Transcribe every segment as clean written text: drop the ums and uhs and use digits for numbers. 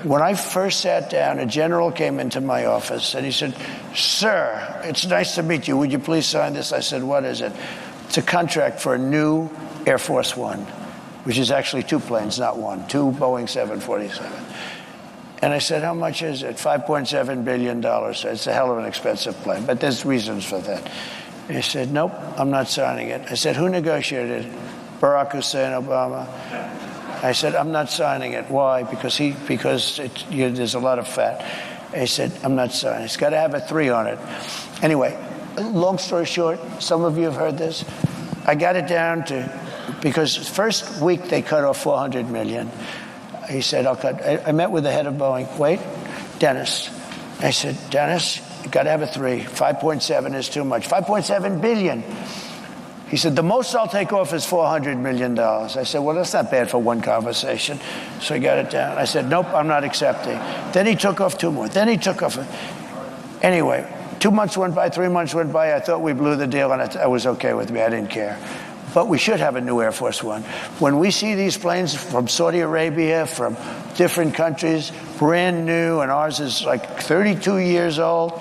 When I first sat down, a general came into my office and he said, "Sir, it's nice to meet you. Would you please sign this?" I said, "What is it?" "It's a contract for a new Air Force One, which is actually 2 planes, not one, 2 Boeing 747. And I said, "How much is it?" $5.7 billion. It's a hell of an expensive plane, but there's reasons for that. And he said, "Nope, I'm not signing it." I said, "Who negotiated it?" "Barack Hussein Obama." I said, "I'm not signing it." "Why?" Because there's a lot of fat. He said, "I'm not signing. It's got to have a 3 on it." Anyway, long story short, some of you have heard this. I got it down to, because first week they cut off $400 million. He said, "I'll cut." I met with the head of Boeing. "Wait, Dennis." I said, "Dennis, you got to have a 3. 5.7 is too much. 5.7 billion. He said, "The most I'll take off is $400 million. I said, "Well, that's not bad for one conversation." So he got it down. I said, "Nope, I'm not accepting." Then he took off 2 more. Then he took off. Anyway, 2 months went by, 3 months went by. I thought we blew the deal, and it was okay with me. I didn't care. But we should have a new Air Force One. When we see these planes from Saudi Arabia, from different countries, brand new, and ours is like 32 years old,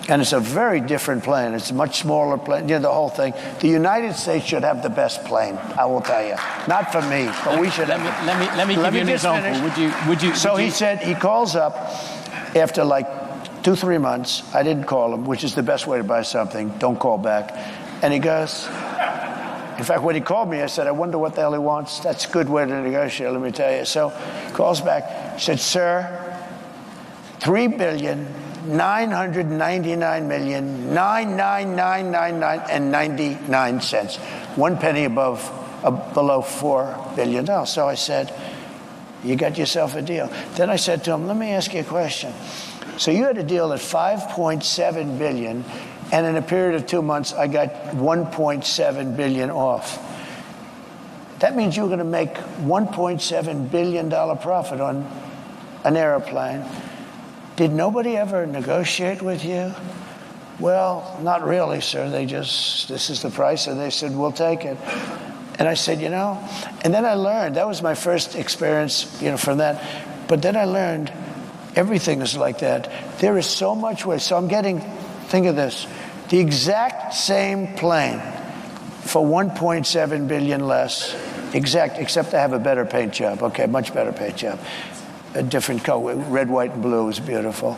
and it's a very different plane. It's a much smaller plane, the whole thing. The United States should have the best plane, I will tell you. Not for me, but we should have. Let me give you an example. He said, he calls up after like 2-3 months. I didn't call him, which is the best way to buy something. Don't call back. And he goes, in fact, when he called me, I said, "I wonder what the hell he wants." That's a good way to negotiate, let me tell you. So he calls back. He said, "Sir, $3,999,999,99 1 penny below $4 billion." So I said, "You got yourself a deal." Then I said to him, "Let me ask you a question. So you had a deal at $5.7 billion, and in a period of 2 months, I got $1.7 billion off. That means you're going to make $1.7 billion profit on an airplane. Did nobody ever negotiate with you?" "Well, not really, sir. This is the price." And they said, "We'll take it." And I said, and then I learned, that was my first experience, from that. But then I learned everything is like that. There is so much waste. So I'm getting, think of this, the exact same plane for $1.7 billion less, except I have a better paint job. Okay, much better paint job. A different color, red, white, and blue is beautiful.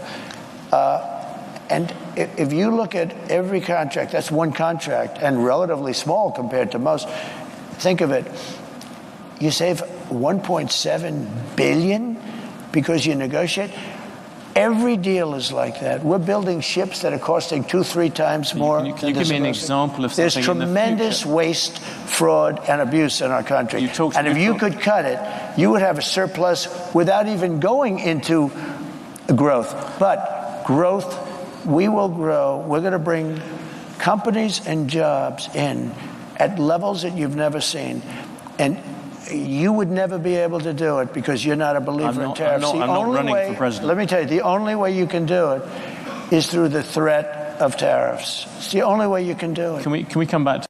And if you look at every contract, that's one contract, and relatively small compared to most. Think of it. You save $1.7 billion because you negotiate. Every deal is like that. We're building ships that are costing 2-3 times more. Can you give me an example of something? There's tremendous waste, fraud, and abuse in our country. And if you could cut it, you would have a surplus without even going into growth. But growth, we will grow. We're going to bring companies and jobs in at levels that you've never seen. And you would never be able to do it because you're not a believer in tariffs. I'm not running for president. Let me tell you, the only way you can do it is through the threat of tariffs. It's the only way you can do it. Can we come back to